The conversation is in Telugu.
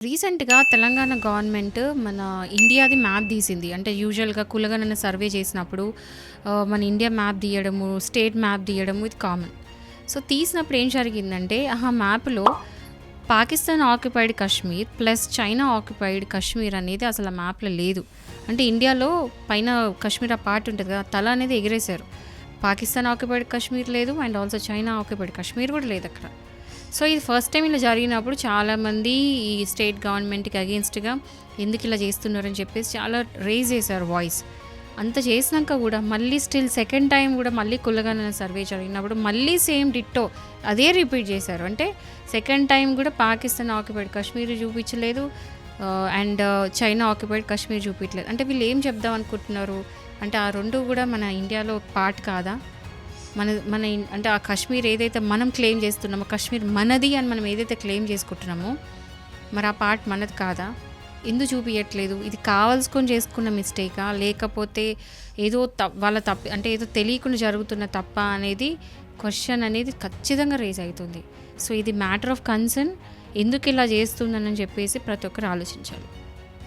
రీసెంట్‌గా తెలంగాణ గవర్నమెంట్ మన ఇండియాది మ్యాప్ తీసింది. అంటే యూజువల్‌గా కులగణన సర్వే చేసినప్పుడు మన ఇండియా మ్యాప్ తీయడము, స్టేట్ మ్యాప్ తీయడము ఇది కామన్. సో, తీసినప్పుడు ఏం జరిగిందంటే ఆ మ్యాప్‌లో Pakistan occupied Kashmir plus China occupied Kashmir అనేది అసలు ఆ మ్యాప్‌లో లేదు. అంటే ఇండియాలో పైన కాశ్మీర్ ఆ పార్ట్ ఉంటది కదా! తల అనేది ఎగిరేశారు. పాకిస్తాన్ ఆక్యుపైడ్ కాశ్మీర్ లేదు and also China occupied Kashmir కూడా లేదక్కడ. సో, ఇది ఫస్ట్ టైమ్ ఇలా జరిగినప్పుడు చాలామంది ఈ స్టేట్ గవర్నమెంట్‌కి అగెయిన్స్ట్‌గా ఎందుకు ఇలా చేస్తున్నారని చెప్పేసి చాలా రైజ్ చేశారు వాయిస్. అంత చేసినాక కూడా మళ్ళీ స్టిల్ సెకండ్ టైమ్ కూడా మళ్ళీ కులగణన సర్వే జరిగినప్పుడు మళ్ళీ సేమ్ డిట్టో అదే రిపీట్ చేశారు. అంటే సెకండ్ టైమ్ కూడా పాకిస్తాన్ ఆక్యుపైడ్ కాశ్మీర్ చూపించలేదు అండ్ చైనా ఆక్యుపైడ్ కాశ్మీర్ చూపించలేదు. అంటే వీళ్ళు ఏం చెప్దాం అనుకుంటున్నారు? అంటే ఆ 2 కూడా మన ఇండియాలో పార్ట్ కాదా? మన మన అంటే ఆ కాశ్మీర్ ఏదైతే మనం క్లెయిమ్ చేస్తున్నామో, కాశ్మీర్ మనది అని మనం ఏదైతే క్లెయిమ్ చేసుకుంటున్నామో, మరి ఆ పార్ట్ మనది కాదా? ఎందుకు చూపియట్లేదు? ఇది కావాల్సుకొని చేసుకున్న మిస్టేకా? లేకపోతే ఏదో వాళ్ళ తప్పు అంటే ఏదో తెలియకుండా జరుగుతున్న తప్పా అనేది క్వశ్చన్ అనేది ఖచ్చితంగా రైజ్ అవుతుంది. సో, ఇది మ్యాటర్ ఆఫ్ కన్సర్న్. ఎందుకు ఇలా చేస్తుందని చెప్పేసి ప్రతి ఒక్కరు ఆలోచించాలి.